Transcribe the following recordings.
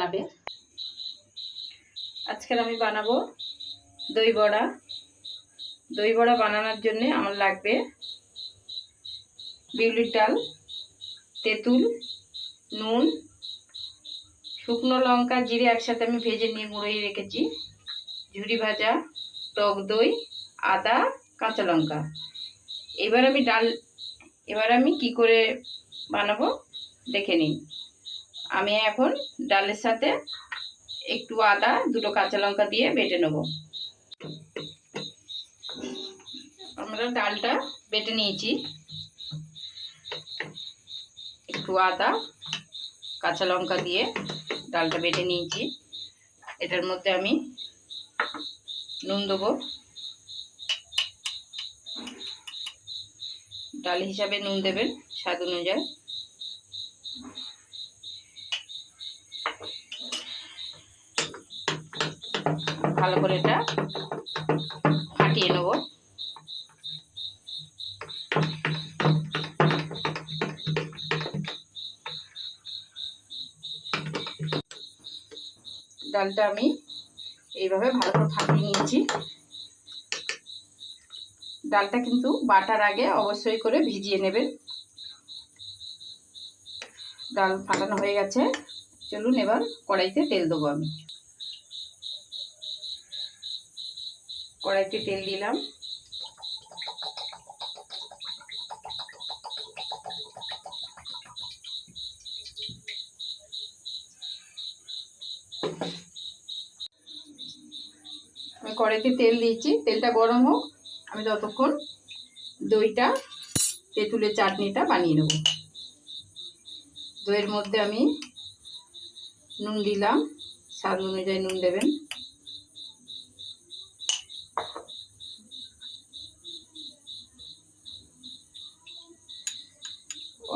বানাবে। আজকের আমি বানাবো দই বড়া। দই বড়া বানানোর জন্য আমার লাগবে বিউলির ডাল, তেঁতুল, নুন, শুকনো লঙ্কা, জিরে একসাথে আমি ভেজে নিয়ে গুঁড়িয়ে রেখেছি, ঝুরি ভাজা, টক দই, আদা, কাঁচা লঙ্কা। এবার আমি কি করে বানাবো দেখে নিন। আমি এখন ডালের সাথে একটু আদা, দুটো কাঁচা লঙ্কা দিয়ে বেটে নেব। আমরা ডালটা বেটে নিয়েছি, একটু আদা, কাঁচা লঙ্কা দিয়ে ডালটা বেটে নিয়েছি। এটার মধ্যে আমি নুন দেবো, ডাল হিসাবে নুন দেবেন স্বাদ অনুযায়ী। ভালো করে এটা ফাটিয়ে নেব। ডালটা আমি এইভাবে ভালো করে ফাটিয়ে নিয়েছি। ডালটা কিন্তু বাটার আগে অবশ্যই করে ভিজিয়ে নেবেন। ডাল ফাটানো হয়ে গেছে, চলুন এবার কড়াইতে তেল দেবো। আমি কড়াইতে তেল দিলাম, আমি কড়াইতে তেল দিয়েছি, তেলটা গরম হোক, আমি ততক্ষণ দইটা, তেঁতুলের চাটনিটা বানিয়ে নেব। দইয়ের মধ্যে আমি নুন দিলাম, স্বাদ অনুযায়ী নুন দেবেন।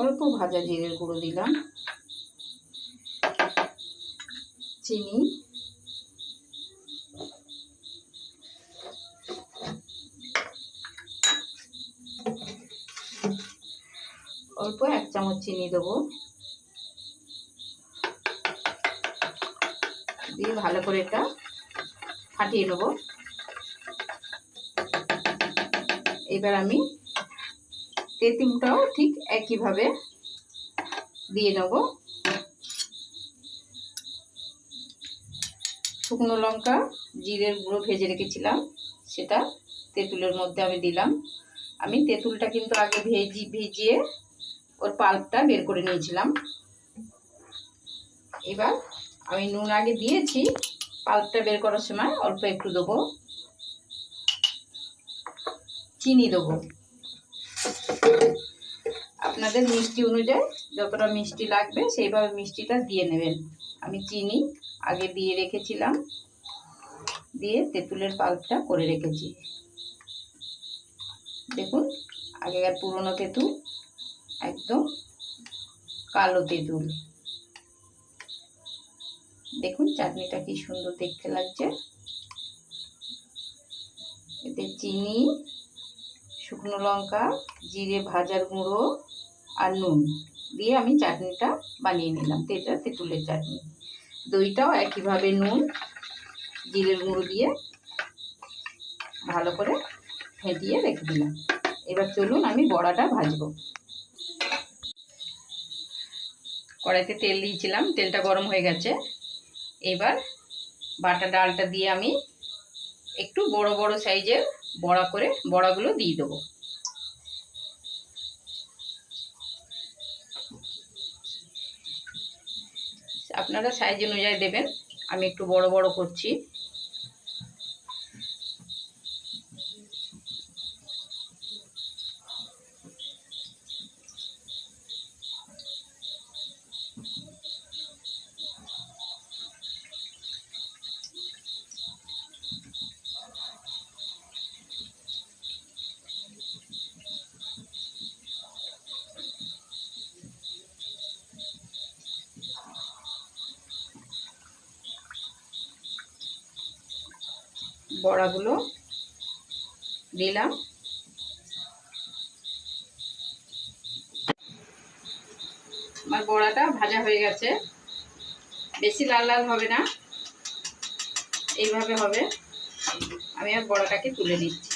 অল্প ভাজা জিরের গুঁড়ো দিলাম, চিনি, অল্প 1 চামচ চিনি দেবো, দিয়ে ভালো করে এটা ফাটিয়ে নেব। এবার আমি তেঁতুলটাও ঠিক একইভাবে দিয়ে নেব। শুকনো লঙ্কা, জিরের গুঁড়ো ভেজে রেখেছিলাম, সেটা তেঁতুলের মধ্যে আমি দিলাম। আমি তেঁতুলটা কিন্তু আগে ভিজিয়ে ওর পাল্পটা বের করে নিয়েছিলাম। এবার আমি নুন আগে দিয়েছি, পাল্পটা বের করার সময় অল্প একটু দেবো, চিনি দেবো। আপনাদের মিষ্টি অনুযায়ী যতটা মিষ্টি লাগবে সেইভাবে মিষ্টিটা দিয়ে নেবেন। আমি চিনি আগে দিয়ে রেখেছিলাম, দিয়ে তেঁতুলের পাল্পটা করে রেখেছি। দেখুন, আগেকার পুরনো তেঁতুল, একদম কালো তেঁতুল। দেখুন চাটনিটা কি সুন্দর দেখতে লাগছে। এতে চিনি, শুকনো লঙ্কা, জিরে ভাজার গুঁড়ো আর নুন দিয়ে আমি চাটনিটা বানিয়ে নিলাম, তেঁতুলের চাটনি। দইটাও একইভাবে নুন, জিরের গুঁড়ো দিয়ে ভালো করে ফেটিয়ে রেখে দিলাম। এবার চলুন আমি বড়াটা ভাজবো। কড়াইতে তেল দিয়েছিলাম, তেলটা গরম হয়ে গেছে। এবার বাটা ডালটা দিয়ে আমি একটু বড় বড় সাইজের বড়া করে বড়াগুলো দিয়ে দেবো। আপনারা সাইজ অনুযায়ী দেবেন, আমি একটু বড় বড় করছি। বড়াগুলো দিলাম, আমার বড়াটা ভাজা হয়ে গেছে। বেশি লাল লাল হবে না, এইভাবে হবে। আমি আর বড়াটাকে তুলে নিচ্ছি।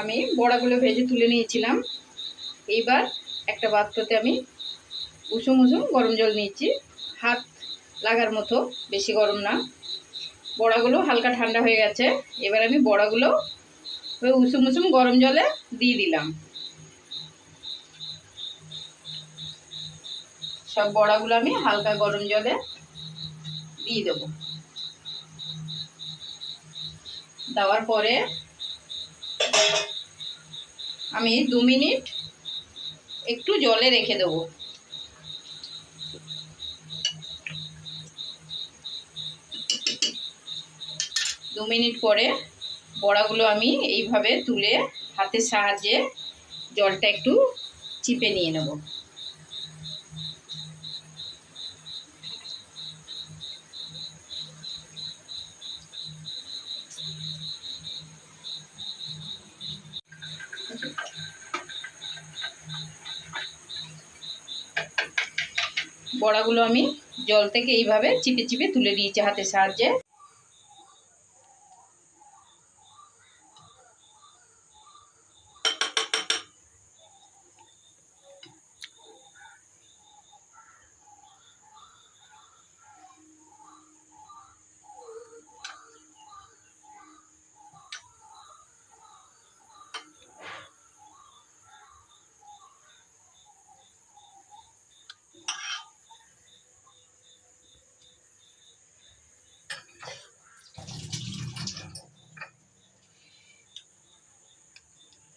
আমি বড়াগুলো ভেজে তুলে নিয়েছিলাম। এইবার একটা পাত্রতে আমি উষুম উষুম গরম জল নিয়েছি, হাত লাগার মতো, বেশি গরম না। বড়াগুলো হালকা ঠান্ডা হয়ে গেছে। এবার আমি বড়াগুলো ওই উষুম উষুম গরম জলে দিয়ে দিলাম। সব বড়াগুলো আমি হালকা গরম জলে দিয়ে দেবো। দেওয়ার পরে আমি 2 মিনিট একটু জলে রেখে দেবো। দু মিনিট পরে বড়াগুলো আমি এইভাবে তুলে হাতের সাহায্যে জলটা একটু চিপে নিয়ে নেব। বড়াগুলো আমি জল থেকে এইভাবে চিপে চিপে তুলে নিয়েছি হাতের সাহায্যে।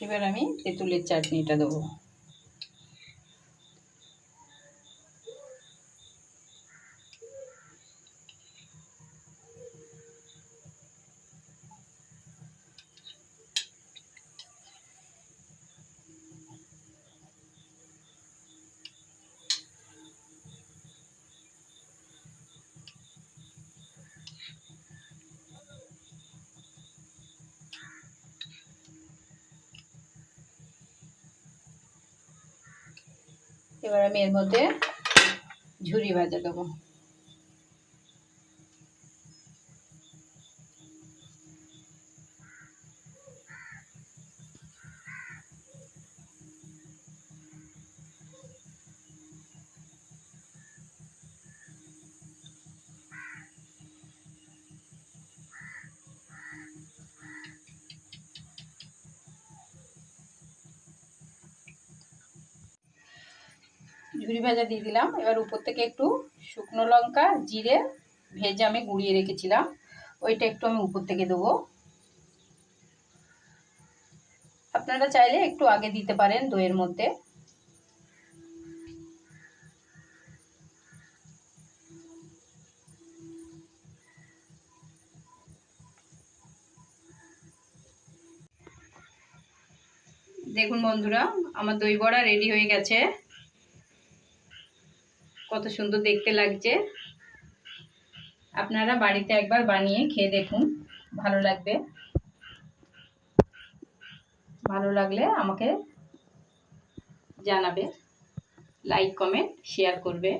এবার আমি তেঁতুলের চাটনিটা দেবো। এবার আমি এর মধ্যে ঝুরি ভাজা দেবো। ঝুরি ভাজা দিয়ে দিলাম। এবার উপর থেকে একটু শুকনো লঙ্কা জিরে ভেজে আমি গুঁড়িয়ে রেখেছিলাম, ওইটা একটু আমি উপর থেকে দেবো। আপনারা চাইলে একটু আগে দিতে পারেন দইয়ের মধ্যে। দেখুন বন্ধুরা, আমার দই বড়া রেডি হয়ে গেছে। কত সুন্দর দেখতে লাগছে। আপনারা বাড়িতে একবার বানিয়ে খেয়ে দেখুন, ভালো লাগবে। ভালো লাগলে আমাকে জানাবে, লাইক কমেন্ট শেয়ার করবে।